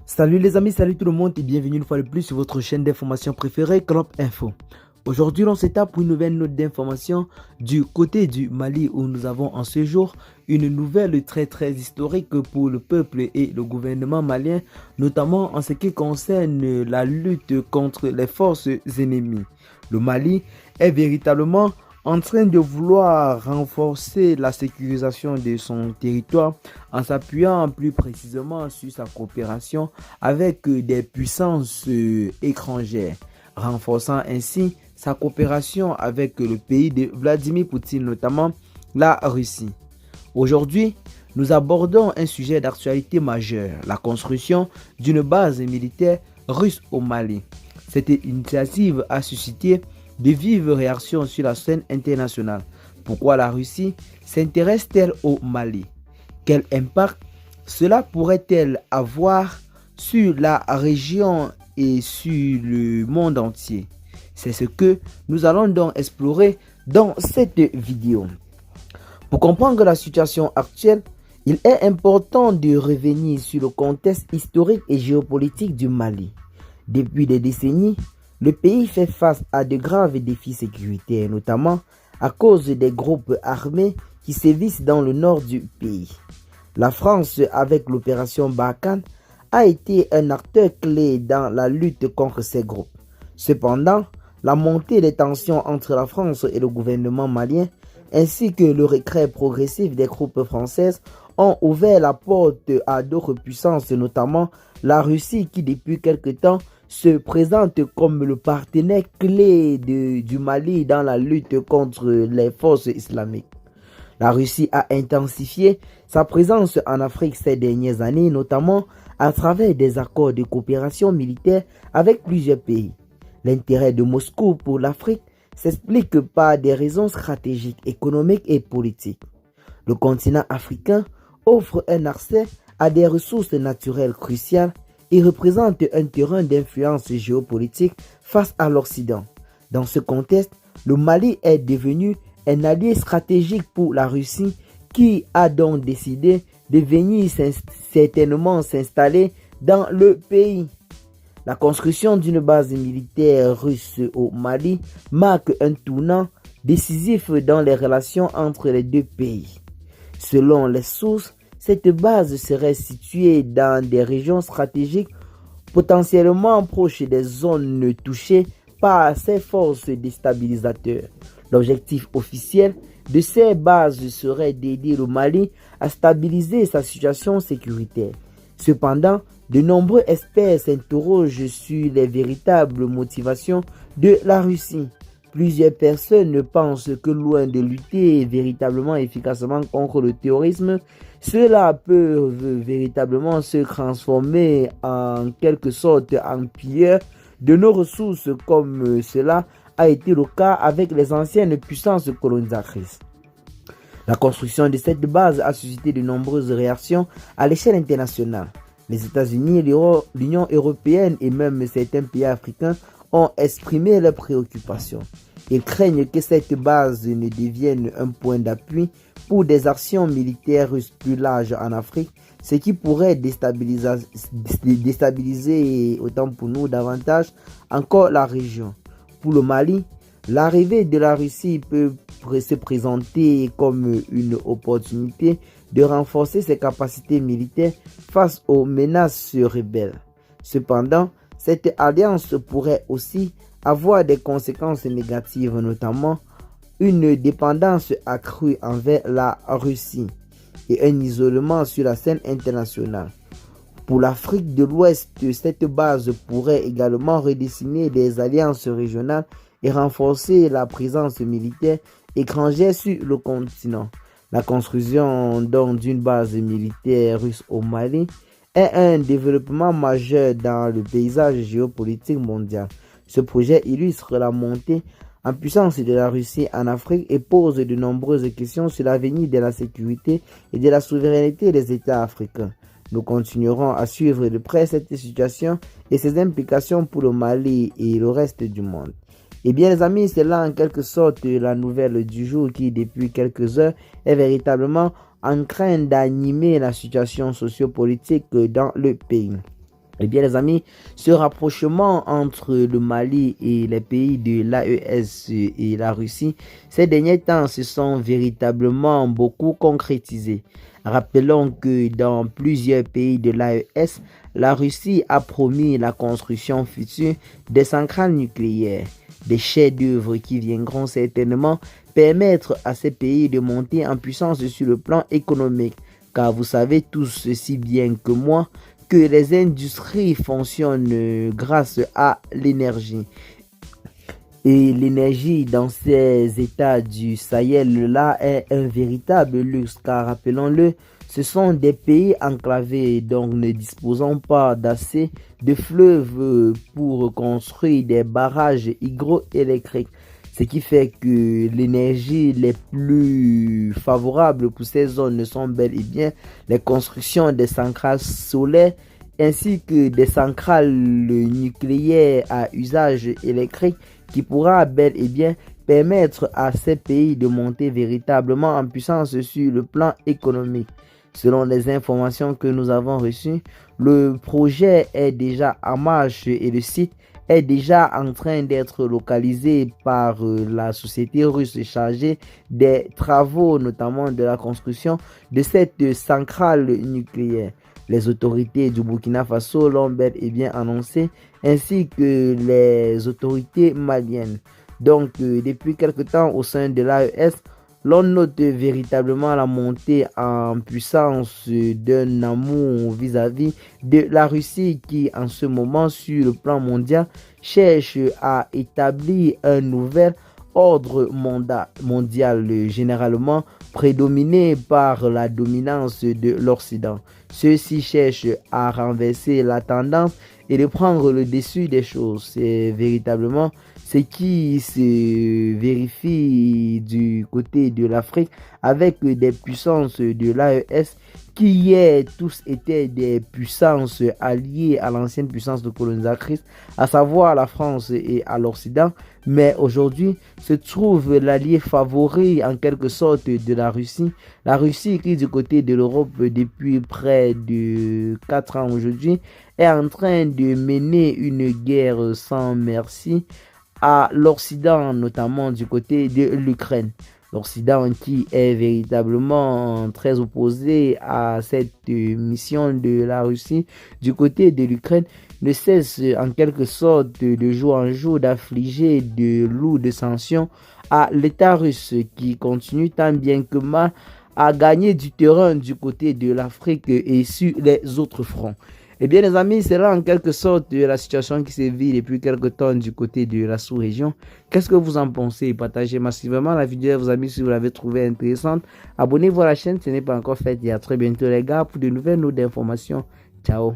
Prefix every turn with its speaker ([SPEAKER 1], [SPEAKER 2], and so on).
[SPEAKER 1] Salut les amis, salut tout le monde et bienvenue une fois de plus sur votre chaîne d'information préférée, Club Info. Aujourd'hui, on s'étape pour une nouvelle note d'information du côté du Mali où nous avons en ce jour une nouvelle très historique pour le peuple et le gouvernement malien, notamment en ce qui concerne la lutte contre les forces ennemies. Le Mali est véritablement en train de vouloir renforcer la sécurisation de son territoire en s'appuyant plus précisément sur sa coopération avec des puissances étrangères, renforçant ainsi sa coopération avec le pays de Vladimir Poutine, notamment la Russie. Aujourd'hui, nous abordons un sujet d'actualité majeure, la construction d'une base militaire russe au Mali. Cette initiative a suscité de vives réactions sur la scène internationale. Pourquoi la Russie s'intéresse-t-elle au Mali? Quel impact cela pourrait-elle avoir sur la région et sur le monde entier? C'est ce que nous allons donc explorer dans cette vidéo. Pour comprendre la situation actuelle, il est important de revenir sur le contexte historique et géopolitique du Mali. Depuis des décennies, le pays fait face à de graves défis sécuritaires, notamment à cause des groupes armés qui sévissent dans le nord du pays. La France, avec l'opération Barkhane, a été un acteur clé dans la lutte contre ces groupes. Cependant, la montée des tensions entre la France et le gouvernement malien, ainsi que le retrait progressif des troupes françaises, ont ouvert la porte à d'autres puissances, notamment la Russie qui depuis quelque temps se présente comme le partenaire clé du Mali dans la lutte contre les forces islamiques. La Russie a intensifié sa présence en Afrique ces dernières années, notamment à travers des accords de coopération militaire avec plusieurs pays. L'intérêt de Moscou pour l'Afrique s'explique par des raisons stratégiques, économiques et politiques. Le continent africain offre un accès à des ressources naturelles cruciales et représente un terrain d'influence géopolitique face à l'Occident. Dans ce contexte, le Mali est devenu un allié stratégique pour la Russie qui a donc décidé de venir certainement s'installer dans le pays. La construction d'une base militaire russe au Mali marque un tournant décisif dans les relations entre les deux pays. Selon les sources, cette base serait située dans des régions stratégiques potentiellement proches des zones touchées par ces forces déstabilisatrices. L'objectif officiel de ces bases serait d'aider le Mali à stabiliser sa situation sécuritaire. Cependant, de nombreux experts s'interrogent sur les véritables motivations de la Russie. Plusieurs personnes pensent que loin de lutter véritablement efficacement contre le terrorisme, cela peut véritablement se transformer en quelque sorte en pilleur de nos ressources comme cela a été le cas avec les anciennes puissances colonisatrices. La construction de cette base a suscité de nombreuses réactions à l'échelle internationale. Les États-Unis, l'Union européenne et même certains pays africains ont exprimé leurs préoccupations. Ils craignent que cette base ne devienne un point d'appui pour des actions militaires russes plus larges en Afrique, ce qui pourrait déstabiliser autant pour nous davantage encore la région. Pour le Mali, l'arrivée de la Russie peut se présenter comme une opportunité de renforcer ses capacités militaires face aux menaces rebelles. Cependant, cette alliance pourrait aussi avoir des conséquences négatives, notamment une dépendance accrue envers la Russie et un isolement sur la scène internationale. Pour l'Afrique de l'Ouest, cette base pourrait également redessiner des alliances régionales et renforcer la présence militaire étrangère sur le continent. La construction d'une base militaire russe au Mali est un développement majeur dans le paysage géopolitique mondial. Ce projet illustre la montée en puissance de la Russie en Afrique et pose de nombreuses questions sur l'avenir de la sécurité et de la souveraineté des États africains. Nous continuerons à suivre de près cette situation et ses implications pour le Mali et le reste du monde. Et bien les amis, c'est là en quelque sorte la nouvelle du jour qui depuis quelques heures est véritablement en train d'animer la situation sociopolitique dans le pays. Eh bien les amis, ce rapprochement entre le Mali et les pays de l'AES et la Russie, ces derniers temps se sont véritablement beaucoup concrétisés. Rappelons que dans plusieurs pays de l'AES, la Russie a promis la construction future des centrales nucléaires, des chefs-d'œuvre qui viendront certainement permettre à ces pays de monter en puissance sur le plan économique. Car vous savez tous aussi bien que moi que les industries fonctionnent grâce à l'énergie. Et l'énergie dans ces états du Sahel-là est un véritable luxe, car rappelons-le, ce sont des pays enclavés, donc ne disposant pas d'assez de fleuves pour construire des barrages hydroélectriques. Ce qui fait que l'énergie les plus favorables pour ces zones ne sont bel et bien les constructions des centrales solaires ainsi que des centrales nucléaires à usage électrique qui pourra bel et bien permettre à ces pays de monter véritablement en puissance sur le plan économique. Selon les informations que nous avons reçues, le projet est déjà en marche et le site est déjà en train d'être localisé par la société russe chargée des travaux, notamment de la construction de cette centrale nucléaire. Les autorités du Burkina Faso l'ont bel et bien annoncé, ainsi que les autorités maliennes. Donc, depuis quelque temps au sein de l'AES, l'on note véritablement la montée en puissance d'un amour vis-à-vis de la Russie qui, en ce moment, sur le plan mondial, cherche à établir un nouvel ordre mondial généralement prédominé par la dominance de l'Occident. Ceux-ci cherchent à renverser la tendance et de prendre le dessus des choses. C'est véritablement ce qui se vérifie du côté de l'Afrique avec des puissances de l'AES qui hier tous étaient des puissances alliées à l'ancienne puissance de colonisatrice, à savoir la France et à l'Occident, mais aujourd'hui se trouve l'allié favori en quelque sorte de la Russie qui du côté de l'Europe depuis près de 4 ans aujourd'hui est en train de mener une guerre sans merci à l'Occident, notamment du côté de l'Ukraine. L'Occident qui est véritablement très opposé à cette mission de la Russie du côté de l'Ukraine ne cesse en quelque sorte de jour en jour d'affliger de lourdes sanctions à l'État russe qui continue tant bien que mal à gagner du terrain du côté de l'Afrique et sur les autres fronts. Eh bien les amis, c'est là en quelque sorte la situation qui se vit depuis quelques temps du côté de la sous-région. Qu'est-ce que vous en pensez? Partagez massivement la vidéo à vos amis si vous l'avez trouvée intéressante. Abonnez-vous à la chaîne si ce n'est pas encore fait et à très bientôt les gars pour de nouvelles notes d'informations. Ciao.